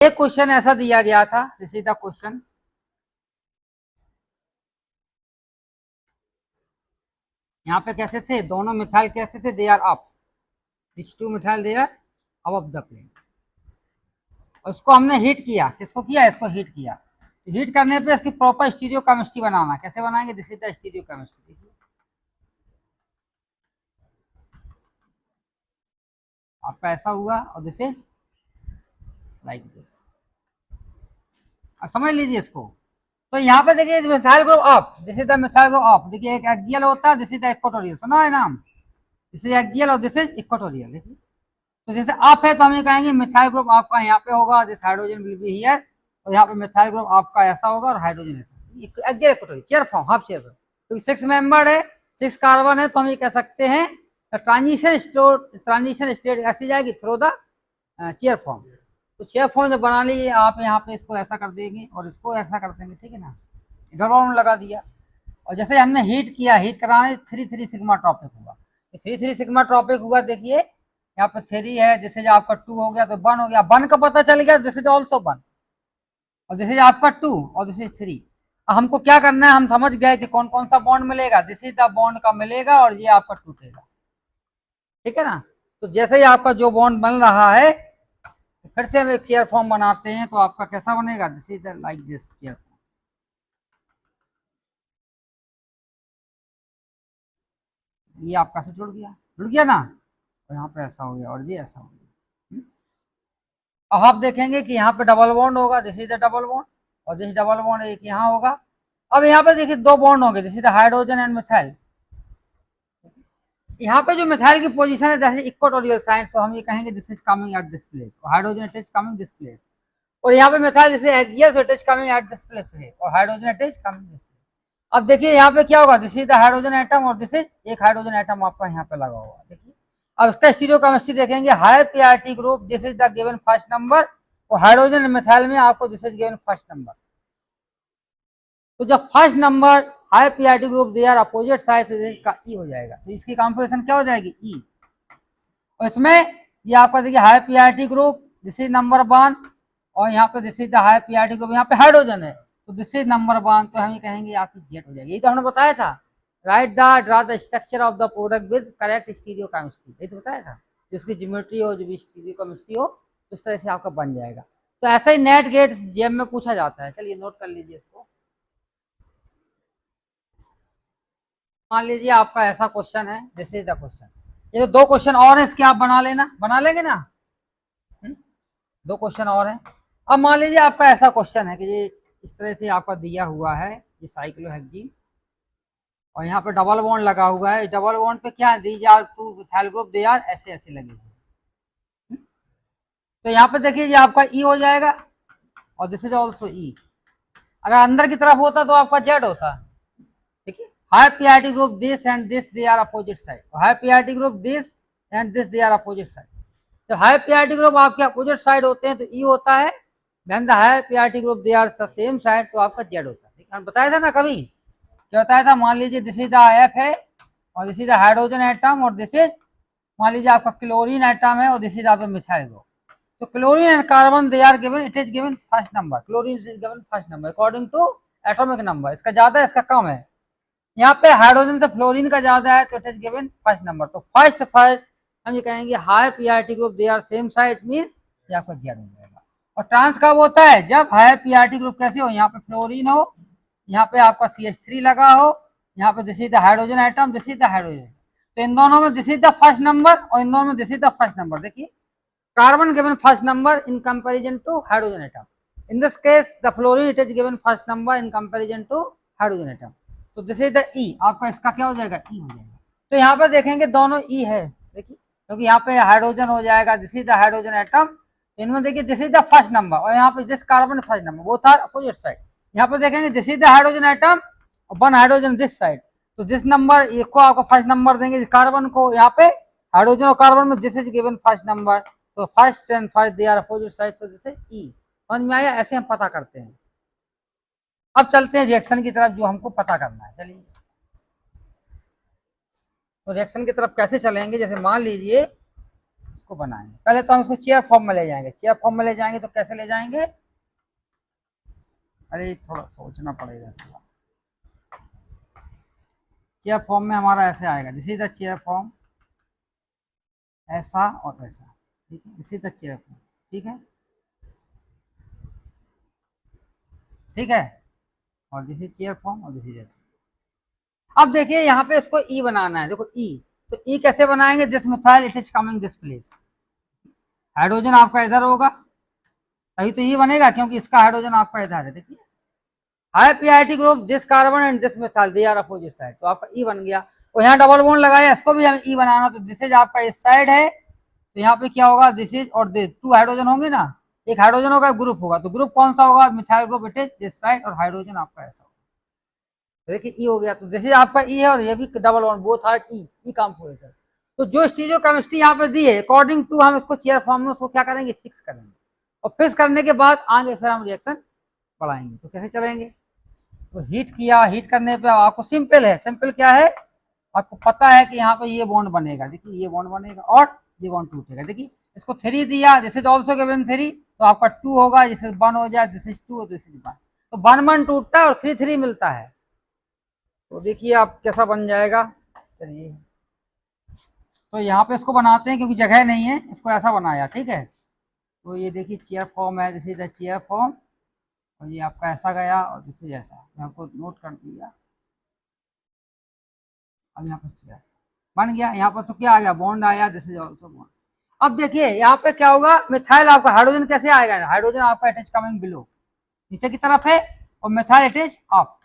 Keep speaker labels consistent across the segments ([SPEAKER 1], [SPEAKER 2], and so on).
[SPEAKER 1] एक क्वेश्चन ऐसा दिया गया था, दिस इज द क्वेश्चन। यहाँ पे कैसे थे दोनों मिथाइल, कैसे थे, they are up, this two methyl they are above the plane. और इसको हमने हीट किया, किसको किया, इसको हीट किया। तो हीट करने पे इसकी प्रॉपर स्टीरियो केमिस्ट्री बनाना, कैसे बनाएंगे, this is the stereo chemistry. देखिए आपका ऐसा हुआ और दिस इज लाइक दिस। अब समझ लीजिए इसको। तो यहाँ पे देखिए methyl group up, this is the methyl group up. देखिए एक एक्सियल होता है, दिस इज द इक्वेटोरियल, सुना है नाम, दिस इज एक्सियल और दिस इज इक्वेटोरियल। देखिए तो जैसे अप है तो हम ये कहेंगे मिथाइल ग्रुप आपका यहाँ पे होगा, this hydrogen will be here, और यहाँ पे मिथाइल ग्रुप आपका ऐसा होगा और हाइड्रोजन ऐसा। Axial equatorial chair form, half chair form, क्योंकि 6 मेंबर है, 6 कार्बन है, तो हम ये कह सकते हैं ट्रांजिशन स्टेट ऐसी जाएगी थ्रू द चेयर फॉर्म। तो चेयर फॉर्म जब बना ली आप यहाँ पे इसको ऐसा कर देंगे और इसको ऐसा कर देंगे, ठीक है ना, इधर लगा दिया। और जैसे हमने हीट किया, हीट कराने 3,3 सिग्मा ट्रॉपिक हुआ, 3,3 सिग्मा ट्रॉपिक हुआ। देखिए यहाँ पे 3 है, जैसे जो आपका 2 हो गया तो 1 हो गया, 1 का पता चल गया, दिस इज ऑल्सो 1, और जैसे आपका 2 और दिस इज 3। हमको क्या करना है, हम समझ गए कि कौन कौन सा बॉन्ड मिलेगा, दिस इज द बॉन्ड का मिलेगा और ये आपका टूटेगा, ठीक है ना। तो जैसे ही आपका जो बॉन्ड बन रहा है, फिर से हम एक चेयर फॉर्म बनाते हैं, तो आपका कैसा बनेगा, this is like this chair form. ये आपका से जुड़ गया ना, और यहाँ पे ऐसा हो गया और ये ऐसा हो गया। अब आप देखेंगे कि यहाँ पे डबल बॉन्ड होगा, this is the double bond, और दिस डबल बॉन्ड एक यहाँ होगा। अब यहाँ पे देखिए 2 बॉन्ड होंगे, this is the hydrogen and methyl. यहाँ पे जो मिथाइल की पोजीशन है जैसे इक्वेटोरियल साइन, तो हम ये कहेंगे this is coming at this place, और hydrogen it is coming this place. और यहाँ पे मिथाइल जैसे axial, so it is coming at this place, और hydrogen it is coming this place. अब देखिए यहाँ पे क्या होगा, this is the hydrogen atom और दिस इज एक हाइड्रोजन एटम आपका यहाँ पे लगा हुआ। देखिए अब इसका स्टीरियो केमिस्ट्री देखेंगे, higher priority group, this is the given first number, और हाइड्रोजन मिथाइल में आपको this is given first number. तो जब first number high PRT group they are opposite side का ई हो जाएगा, तो इसकी कॉन्फिगरेशन क्या हो जाएगी, ई। और इसमें ये आपका देखिए high PRT group, this is number 1, और यहाँ पे this is the high PRT group, यहाँ पे हाइड्रोजन है, तो दिस इज नंबर 1, तो हम ये कहेंगे आपकी जेड हो जाएगी। ये तो हमने बताया था, right the draw the structure of the product with correct stereo chemistry, ये तो बताया था, जिसकी ज्योमेट्री हो, जो स्टीरियो केमिस्ट्री हो, उस तरह से आपका बन जाएगा। तो ऐसा ही नेट गेट जेम में पूछा जाता है। चलिए नोट कर लीजिए इसको। मान लीजिए आपका ऐसा क्वेश्चन है, दिस इज द क्वेश्चन, ये तो 2 क्वेश्चन और है, इसके आप बना लेना, बना लेंगे ना, 2 क्वेश्चन और हैं। अब मान लीजिए आपका ऐसा क्वेश्चन है कि ये इस तरह से आपका दिया हुआ है, ये साइक्लोहेक्सीन, और यहाँ पे डबल बॉन्ड लगा हुआ है, डबल बॉन्ड पे क्या है, these are 2 methyl group, they are ऐसे ऐसे लगे हुए। तो यहाँ पे देखिए ये आपका ई हो जाएगा, और दिस इज ऑल्सो ई। अगर अंदर की तरफ होता तो आपका जेड होता, ठीक है। High PRT group this and this they are opposite side, high PRT group this and this they are opposite side. जब हाई पीआरटी ग्रुप आपके अपोजिट साइड होते हैं तो ई होता है, when the high PRT group they are the same side, तो आपका Z होता है। ठीक है, बताया था ना कभी, क्या बताया था, मान लीजिए दिस इज द एफ है, और this is the hydrogen atom, और दिस इज मान लीजिए आपका क्लोरीन एटम है, और दिस इज आपका मिथाइल ग्रुप। तो chlorine and carbon they are given, it is given first number, chlorine is given first number according to atomic number, इसका ज्यादा है इसका कम है। यहाँ पे हाइड्रोजन से फ्लोरीन का ज्यादा है, तो it is given first number. तो फर्स्ट हम ये कहेंगे high PRT group they are same side, means ये आपका जेड हो जाएगा। और ट्रांस कब होता है, जब हाई पीआरटी ग्रुप कैसे हो, यहाँ पे फ्लोरीन हो, यहाँ पे आपका CH3 लगा हो, यहाँ पे this is the hydrogen atom, this is the hydrogen. तो इन दोनों में this is the first number, और इन दोनों में this is the first number. देखिए carbon given first number in comparison to hydrogen atom, in this case the fluorine it is given first number in comparison to hydrogen atom. तो this is the E, आपका इसका क्या हो जाएगा, ई हो जाएगा। तो यहाँ पर देखेंगे दोनों ई है, देखिए क्योंकि यहाँ पे हाइड्रोजन हो जाएगा, this is the hydrogen atom, इनमें देखिए this is the first number, और यहाँ पे this carbon first number, both are opposite side. यहाँ पे देखेंगे this is the hydrogen atom, one hydrogen this side, तो दिस नंबर एक को आपको फर्स्ट नंबर देंगे, कार्बन को यहाँ पे हाइड्रोजन और कार्बन में this is given first number, तो first and first they are opposite side, तो दिस इज ई। समझ में आया, ऐसे हम पता करते हैं। अब चलते हैं रिएक्शन की तरफ जो हमको पता करना है। चलिए तो रिएक्शन की तरफ कैसे चलेंगे, जैसे मान लीजिए इसको बनाएंगे। पहले तो हम इसको चेयर फॉर्म में ले जाएंगे। चेयर फॉर्म में ले जाएंगे तो कैसे ले जाएंगे, अरे थोड़ा सोचना पड़ेगा इसका। चेयर फॉर्म में हमारा ऐसे आएगा, this is the chair form, ऐसा और ऐसा, ठीक है, this is the chair form, ठीक है, ठीक है, और दिस इज चेयर फॉर्म और दिस इज ऐसा। अब देखिए यहाँ पे इसको ई बनाना है, देखो ई, तो ई कैसे बनाएंगे, this methyl it is coming this place, hydrogen आपका इधर होगा, तभी तो ई बनेगा क्योंकि इसका हाइड्रोजन आपका इधर है। देखिए high PIT group, this carbon and this methyl they are opposite side, तो आपका ई बन गया। और यहाँ डबल बॉन्ड लगाया, इसको भी हमें ई बनाना, तो दिस इज आपका इस साइड है, तो यहाँ पे क्या होगा, दिस इज और दिस, टू हाइड्रोजन होंगे ना, एक हाइड्रोजन होगा, ग्रुप होगा, तो ग्रुप कौन सा होगा, methyl group it is this side, और हाइड्रोजन आपका ऐसा होगा। देखिए ई हो गया, तो दिस इज आपका ई है, और ये भी double bond, both R E composition. तो जो स्टीरियो केमिस्ट्री यहाँ पे दी है, अकॉर्डिंग टू हम इसको चेयर फॉर्म में उसको क्या करेंगे, फिक्स करेंगे, और फिक्स करने के बाद आगे फिर हम रिएक्शन बढ़ाएंगे। तो कैसे चलेंगे, तो हीट किया, हीट करने पे आपको सिंपल है, सिंपल क्या है, आपको पता है कि यहाँ पे ये बॉन्ड बनेगा, देखिए ये बॉन्ड बनेगा और ये बॉन्ड टूटेगा। देखिए इसको 3 दिया, दिस इज ऑल्सो गिवन 3, तो आपका 2 होगा, जिससे 1 हो जाए, दिस इज 2 दिस इज 1, तो 1 1 टूटता है और 3 3 मिलता है। तो देखिए आप कैसा बन जाएगा, चलिए तो यहाँ पे इसको बनाते हैं क्योंकि जगह नहीं है, इसको ऐसा बनाया, ठीक है। तो ये देखिए चेयर फॉर्म है, this is the chair form, और ये आपका ऐसा गया और दिस इज ऐसा, मैं आपको नोट कर दिया। अब यहाँ पर चेयर बन गया, यहाँ पर तो क्या आ गया, बॉन्ड आया, दिस इज ऑल्सो बॉन्ड। अब देखिए यहाँ पे क्या होगा, मिथाइल आपका हाइड्रोजन कैसे आएगा, हाइड्रोजन आपका इट इज कमिंग बिलो, नीचे की तरफ है, और मिथाइल इट इज अप,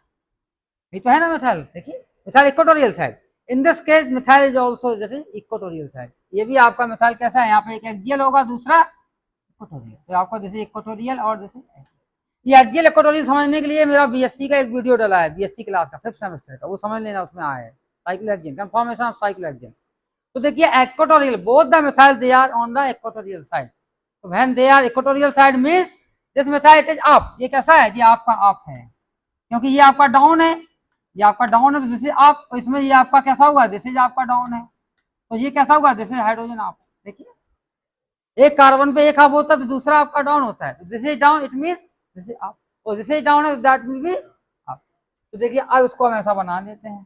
[SPEAKER 1] ये तो है ना मिथाइल, देखिए methyl equatorial side, in this case methyl is also equatorial side, ये भी आपका मिथाइल कैसा है, यहाँ पे एक एक्सियल होगा, दूसरा इक्वेटोरियल, तो आपका जैसे इक्वेटोरियल और जैसे ये एक्सियल इक्वेटोरियल समझने के लिए मेरा बीएससी का एक वीडियो डाला है, बीएससी क्लास का 5th सेमेस्टर का, वो समझ लेना, उसमें आया है साइक्लोहेक्सेन, कंफर्मेशन ऑफ साइक्लोहेक्सेन। तो देखिए equatorial, both the methyl they are on the equatorial side, तो when they are equatorial side means this methyl it is up, ये कैसा है जी, आपका अप है, क्योंकि ये आपका डाउन है, ये आपका डाउन है, तो जैसे आप इसमें ये आपका कैसा होगा, दिस इज आपका डाउन है, तो ये कैसा होगा, दिस इज हाइड्रोजन अप। देखिए एक कार्बन पे एक अप होता है तो दूसरा आपका डाउन होता है, तो this is down it means this is up, और दिस इज डाउन है दैट विल बी अप। तो देखिए अब इसको हम ऐसा बना लेते हैं,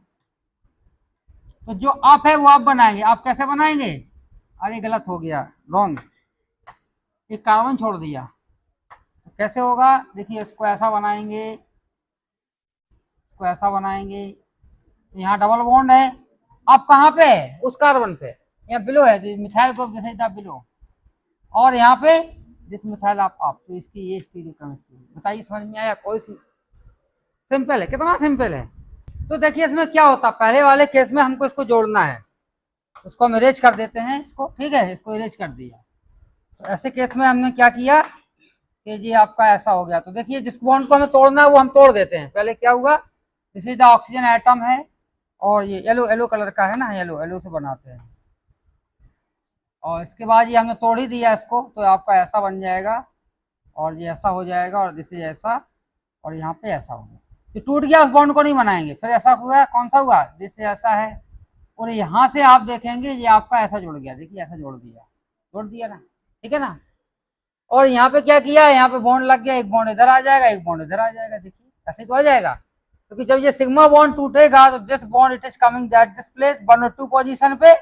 [SPEAKER 1] तो जो अप है वो आप बनाएंगे, आप कैसे बनाएंगे, अरे गलत हो गया, रॉन्ग, एक कार्बन छोड़ दिया, तो कैसे होगा, देखिए इसको ऐसा बनाएंगे, इसको ऐसा बनाएंगे, यहाँ डबल बॉन्ड है, अब कहाँ पे है, उस कार्बन पे, यहाँ बिलो है, तो मिथाइल ग्रुप जैसे था बिलो, और यहाँ पे जिस मिथाइल आप, तो इसकी ये स्टीरियो केमिस्ट्री, बताइए समझ में आया, कोई सी सिंपल है, कितना सिंपल है। तो देखिए इसमें क्या होता, पहले वाले केस में हमको इसको जोड़ना है, उसको हम इरेज कर देते हैं इसको, ठीक है, इसको इरेज कर दिया, तो ऐसे केस में हमने क्या किया कि जी आपका ऐसा हो गया, तो देखिए जिस बॉन्ड को हमें तोड़ना है वो हम तोड़ देते हैं। पहले क्या हुआ, this is the oxygen atom है, और ये येलो येलो कलर का है ना, येलो येलो से बनाते हैं, और इसके बाद ये हमने तोड़ ही दिया इसको, तो आपका ऐसा बन जाएगा, और ये ऐसा हो जाएगा, और दिस इज ऐसा, और यहाँ पे ऐसा हो गया, तो टूट गया, उस बॉन्ड को नहीं बनाएंगे, फिर ऐसा हुआ, कौन सा हुआ, दिस ऐसा है, और यहाँ से आप देखेंगे ये आपका ऐसा जुड़ गया, देखिए ऐसा जोड़ दिया ना, ठीक है ना, और यहाँ पे क्या किया, यहाँ पे बॉन्ड लग गया, एक बॉन्ड इधर आ जाएगा, एक बॉन्ड इधर आ जाएगा, देखिए ऐसे तो आ जाएगा, क्योंकि जब ये सिग्मा बॉन्ड टूटेगा तो this bond it is coming at this place 1 और 2 पोजीशन पे,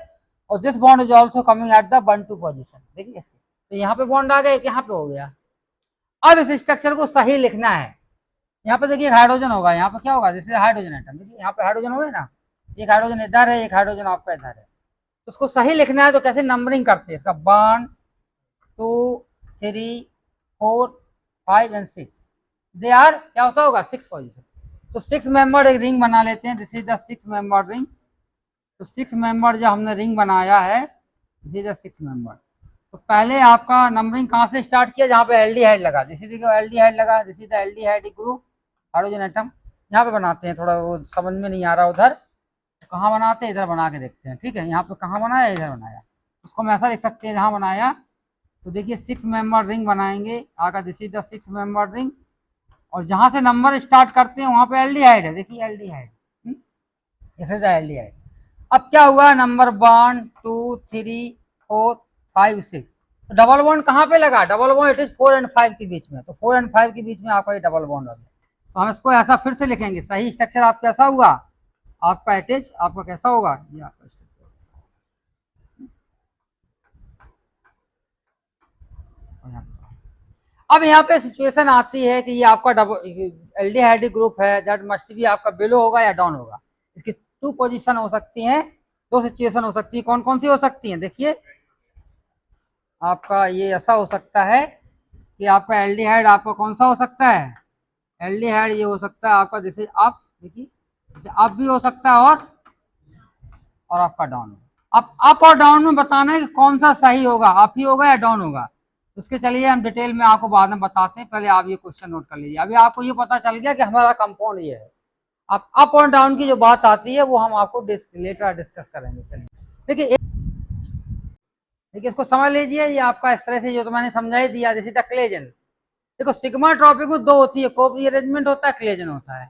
[SPEAKER 1] और this bond is also coming at the 1 2 position, देखिए तो यहाँ पे बॉन्ड आ गया, एक यहाँ पे हो गया। अब इस स्ट्रक्चर को सही लिखना है, यहाँ पे देखिए हाइड्रोजन होगा, यहाँ पे क्या होगा, जैसे हाइड्रोजन एटम, देखिए यहाँ पे हाइड्रोजन हो गया ना, एक हाइड्रोजन इधर है, एक हाइड्रोजन आपका इधर है, तो उसको सही लिखना है, तो कैसे नंबरिंग करते हैं इसका, 1 2 3 4 5 एंड 6, दे आर क्या होता होगा 6 पोजीशन, तो 6 मेंबर एक रिंग बना लेते हैं, this is the 6 member ring, तो 6 मेंबर जो हमने रिंग बनाया है, दिस इज द 6 मेंबर। तो पहले आपका नंबरिंग कहाँ से स्टार्ट किया, जहाँ पे एल्डिहाइड लगा, दिस इज एल्डिहाइड लगा, this is the aldehyde group hydrogen atom, यहाँ पे बनाते हैं, थोड़ा वो समझ में नहीं आ रहा उधर, तो कहाँ बनाते हैं, इधर बना के देखते हैं, ठीक है, यहाँ पे कहाँ बनाया, इधर बनाया, उसको हम ऐसा लिख सकते हैं जहाँ बनाया, तो देखिए 6 मेंबर रिंग बनाएंगे, आगे this is the 6 member ring, और जहां से नंबर स्टार्ट करते हैं वहां पे एल्डिहाइड है, देखिए aldehyde, this is the aldehyde. अब क्या हुआ, नंबर 1 2 3 4 5 6। तो डबल बॉन्ड कहाँ पे लगा? Double bond it is 4 and 5 के बीच में, तो 4 एंड 5 के बीच में आपका ये डबल बॉन्ड हो गया। तो हम इसको ऐसा फिर से लिखेंगे, सही स्ट्रक्चर आप कैसा हुआ आपका अटैच, आपका कैसा होगा ये आपका स्ट्रक्चर। अब यहाँ पे सिचुएशन आती है कि ये आपका एल्डिहाइड ग्रुप है, दैट मस्ट भी आपका बिलो होगा या डाउन होगा। इसकी 2 पोजीशन हो सकती हैं, 2 सिचुएशन हो सकती है। कौन कौन सी हो सकती हैं? देखिए आपका ये ऐसा हो सकता है कि आपका एल्डिहाइड आपका कौन सा हो सकता है? एल्डिहाइड ये हो सकता है आपका जैसे आप देखिए, जैसे आप भी हो सकता है और आपका डाउन होगा। अब अप और डाउन में बताना है कि कौन सा सही होगा, अप ही होगा या डाउन होगा। उसके चलिए हम डिटेल में आपको बाद में बताते हैं, पहले आप ये क्वेश्चन नोट कर लीजिए। अभी आपको ये पता चल गया कि हमारा कंपाउंड ये है। अब अप और डाउन की जो बात आती है वो हम आपको लेटर डिस्कस करेंगे। चलिए देखिए इसको समझ लीजिए, ये आपका इस तरह से जो तो मैंने समझा ही दिया। जैसे क्लेजन, देखो सिग्मा ट्रॉपिक में 2 होती है, कोप रीअरेंजमेंट होता है, क्लेजन होता है।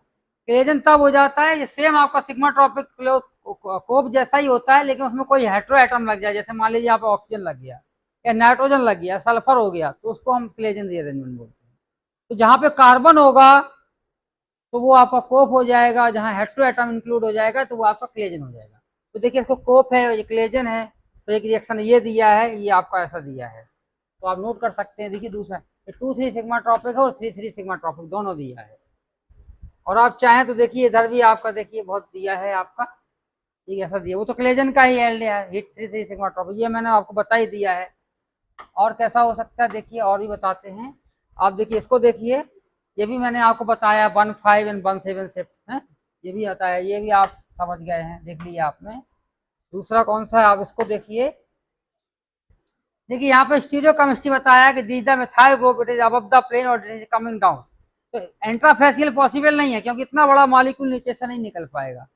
[SPEAKER 1] क्लेजन तब हो जाता है ये सेम आपका सिग्मा ट्रॉपिक कोप जैसा ही होता है, लेकिन उसमें कोई हेट्रो एटम लग जाए, जैसे मान लीजिए यहाँ पे ऑक्सीजन लग गया या नाइट्रोजन लग गया, सल्फर हो गया, तो उसको हम क्लेजन रीअरेंजमेंट बोलते हैं। तो जहाँ पे कार्बन होगा तो वो आपका कोप हो जाएगा, जहाँ हेट्रो एटम इंक्लूड हो जाएगा तो वो आपका क्लेजन हो जाएगा। तो देखिए इसको कोप है, ये क्लेजन है, तो एक रिएक्शन ये दिया है, ये आपका ऐसा दिया है, तो आप नोट कर सकते हैं। देखिए दूसरा 2,3 सिग्मा ट्रॉपिक है और 3,3 सिग्मा ट्रॉपिक दोनों दिया है। और आप चाहें तो देखिए इधर भी आपका देखिए बहुत दिया है आपका, ये ऐसा दिया, वो तो क्लेजन का ही एल्ड है, हिट 3,3 सिग्मा ट्रॉपिक, ये मैंने आपको बता ही दिया है। और कैसा हो सकता है देखिए, और भी बताते हैं। आप देखिए इसको देखिए, ये भी मैंने आपको बताया 1,5 एंड 1,7 शिफ्ट है, ये भी आता है, ये भी आप समझ गए हैं, देख लिया आपने। दूसरा कौन सा है आप इसको देखिए, देखिए यहाँ पे स्टीरियो केमिस्ट्री बताया कि this the methyl group it is above the plane और इट इज कमिंग डाउन। तो इंट्राफेसियल पॉसिबल नहीं है क्योंकि इतना बड़ा मॉलिक्यूल नीचे से नहीं निकल पाएगा।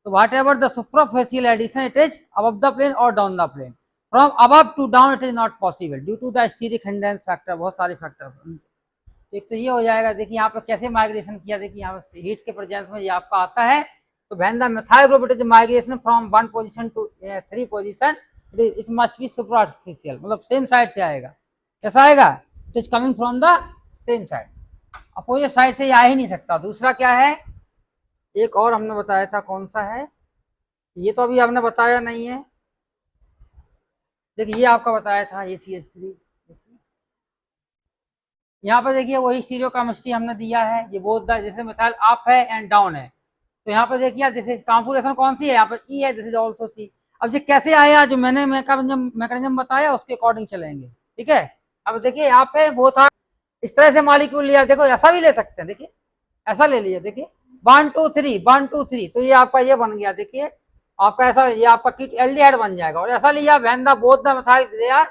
[SPEAKER 1] तो whatever the suprafacial addition it is above the plane और down the plane, from above to down it is not possible due to the steric hindrance factor, बहुत सारे फैक्टर। एक तो ये हो जाएगा। देखिए यहाँ पे कैसे माइग्रेशन किया, देखिए यहाँ पे हीट के प्रेजेंस में ये आपका आता है। तो when the methyl group it is migration from 1 position to 3 position, it must be superficial, मतलब सेम साइड से आएगा। कैसा आएगा? It is coming from the same side, opposite side से आ ही नहीं सकता। दूसरा क्या है, एक और हमने बताया था, कौन सा है ये तो अभी हमने बताया नहीं है। देखिए ये आपका बताया था ACH3, यहाँ पर देखिए वही स्टीरियो केमिस्ट्री हमने दिया है। ये बोथ द जैसे मिथाइल अप है एंड डाउन है, तो यहाँ पर देखिए जैसे कॉन्फिगरेशन कौन सी है, यहाँ पर E है, दिस इज आल्सो C। अब ये कैसे आया, जो मैंने मैकेनिज्म बताया उसके अकॉर्डिंग चलेंगे, ठीक है। अब देखिए यहाँ पे वो था, इस तरह से मॉलिक्यूल लिया, देखो ऐसा भी ले सकते हैं, देखिए ऐसा ले लिया, देखिए 1 2 3 1 2 3, तो ये आपका ये बन गया, देखिए आपका ऐसा, ये आपका किट एल्डिहाइड बन जाएगा। और ऐसा लिया when the both the methyl they are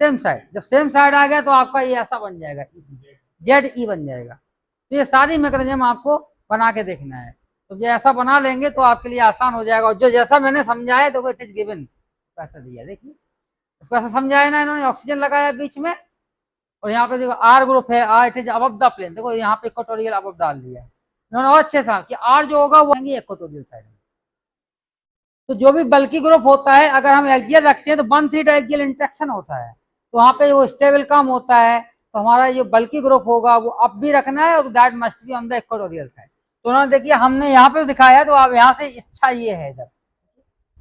[SPEAKER 1] same side, जब सेम साइड आ गया तो आपका ये ऐसा बन जाएगा, ZE बन जाएगा। तो ये सारी मैकेनिज्म आपको बना के देखना है, तो ये ऐसा बना लेंगे तो आपके लिए आसान हो जाएगा। और जो जैसा मैंने समझाया तो इट इज गिवन, ऐसा दिया, देखिए उसको ऐसा समझाया ना इन्होंने, ऑक्सीजन लगाया बीच में, और यहाँ पे देखो R ग्रुप है, R it is above the plane, देखो यहाँ पे इक्वेटोरियल अबव डाल दिया इन्होंने, और अच्छे से कि R जो होगा वो आएंगे इक्वेटोरियल साइड में। तो जो भी बल्कि ग्रुप होता है, अगर हम एक्सियल रखते हैं तो 1,3 एक्सियल इंटरेक्शन होता है, तो वहाँ पे वो स्टेबल कम होता है, तो हमारा जो बल्कि ग्रुप होगा वो अब भी रखना है, और that must be on the equatorial side. तो उन्होंने देखिए हमने यहाँ पे दिखाया, तो आप यहाँ से इच्छा ये है, इधर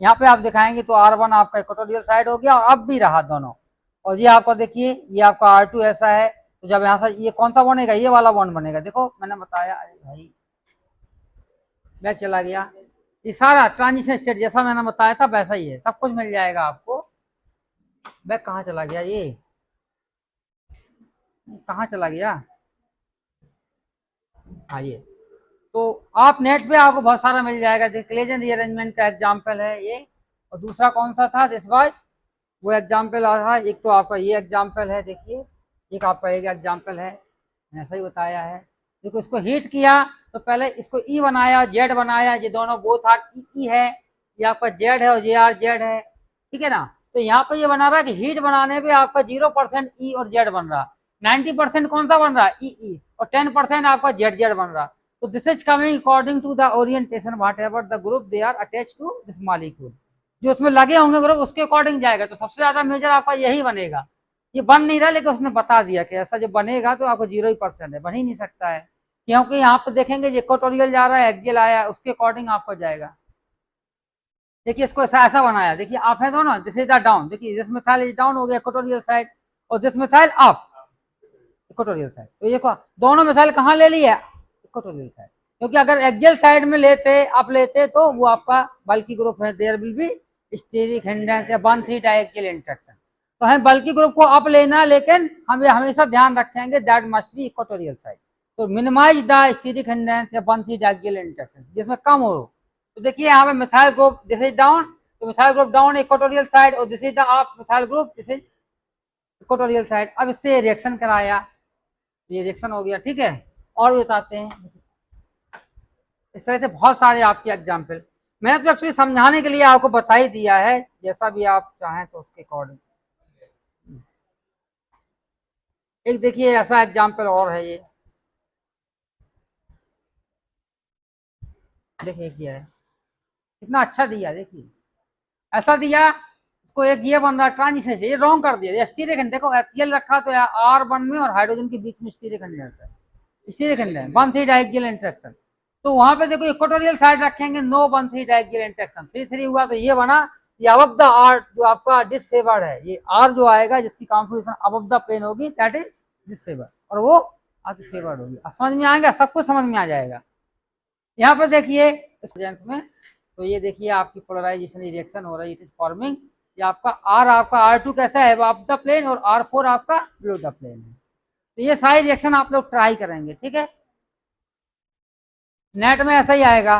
[SPEAKER 1] यहाँ पे आप दिखाएंगे तो R1 आपका इक्वेटोरियल साइड हो गया, और अब भी रहा दोनों। और ये आपका देखिए ये आपका R2 ऐसा है, तो जब यहाँ से ये कौन सा बनेगा, ये वाला बॉन्ड बनेगा, देखो मैंने बताया, भाई बैक चला गया, ये सारा ट्रांजिशन स्टेट जैसा मैंने बताया था वैसा ही है, सब कुछ मिल जाएगा आपको। बैक कहाँ चला गया, ये कहाँ चला गया, हाँ ये, तो आप नेट पे आपको बहुत सारा मिल जाएगा। क्लेजन रीअरेंजमेंट का एग्जाम्पल है ये, और दूसरा कौन सा था, दिस वाज वो एग्जाम्पल रहा। एक तो आपका ये एग्जाम्पल है, देखिए एक आपका एक एग्जाम्पल है, ऐसा ही बताया है। देखो इसको हीट किया तो पहले इसको E बनाया, Z बनाया, ये दोनों बोथ आर E है, ये आपका Z है और JR Z है, ठीक है ना। तो यहाँ पे ये बना रहा है कि हीट बनाने पे आपका 0% E और Z बन रहा, 90% कौन सा बन रहा है, E और 10% आपका Z बन रहा। तो this is coming according to the orientation whatever the group they are attached to this molecule. जो उसमें लगे होंगे ग्रुप उसके अकॉर्डिंग जाएगा। तो सबसे ज्यादा मेजर आपका यही बनेगा। ये बन नहीं रहा, लेकिन उसने बता दिया कि ऐसा जो बनेगा तो आपको 0% है, बन ही नहीं सकता है, क्योंकि यहाँ पे देखेंगे इक्वेटोरियल जा रहा है, एक्सियल आया, उसके अकॉर्डिंग आपको जाएगा। देखिए इसको ऐसा ऐसा बनाया, देखिए आप है दोनों, दिस इज द डाउन, देखिए दिस मिथाइल इज डाउन हो गया इक्वेटोरियल साइड, और this methyl up equatorial side. तो ये दोनों मिसाइल कहाँ ले ली है, इक्वेटोरियल साइड। क्योंकि अगर एक्सियल साइड में लेते आप लेते तो वो आपका बल्कि ग्रुप है, there will be steric hindrance या 1,3 डायएक्सियल इंटरेक्शन। तो हमें बल्कि ग्रुप को अप लेना, लेकिन हम हमेशा ध्यान रखेंगे that must be equatorial side. तो मिनिमाइज द स्टीरिक हिंडेंस या 1,3 डायएक्सियल इंटरेक्शन जिसमें कम हो। तो देखिए यहाँ पे methyl group this is down, तो methyl group down equatorial side, और this is the up methyl group this is equatorial side. अब इससे रिएक्शन कराया, ये रिएक्शन हो गया, ठीक है। और भी बताते हैं, इस तरह से बहुत सारे आपके एग्जाम्पल, मैंने तो एक्चुअली समझाने के लिए आपको बता ही दिया है, जैसा भी आप चाहें तो उसके अकॉर्डिंग। एक देखिए ऐसा एग्जाम्पल और है, ये देखिए क्या है, कितना अच्छा दिया, देखिए ऐसा दिया, इसको एक ये बन रहा ट्रांजिशन से, ये रॉन्ग कर दिया, स्टीरिक हिंडेंस देखो एक्सियल रखा तो R1 में और हाइड्रोजन के बीच में स्टीरिक हिंडेंस है, स्टीरिक हिंडेंस 1,3 डायएक्सियल इंटरेक्शन। तो वहां पे देखो इक्वेटोरियल साइड रखेंगे, नो 1,3 डायएक्सियल इंटरेक्शन, 3,3 हुआ, तो ये बना, ये अबव द R जो आपका डिसफेवर्ड है, ये R जो आएगा जिसकी कॉन्फिगरेशन अबव द प्लेन होगी दैट इज डिसफेवर्ड, और वो आपकी फेवर्ड होगी। समझ में आएगा, सब कुछ समझ में आ जाएगा। यहाँ पर देखिए इस में, तो ये देखिए आपकी पोलराइजेशन रिएक्शन हो रही है, इट इज फॉर्मिंग, ये आपका आपका R2 कैसा है, अबव द प्लेन, और R4 आपका बिलो द प्लेन है। तो ये सारी रिएक्शन आप लोग ट्राई करेंगे, ठीक है, नेट में ऐसा ही आएगा।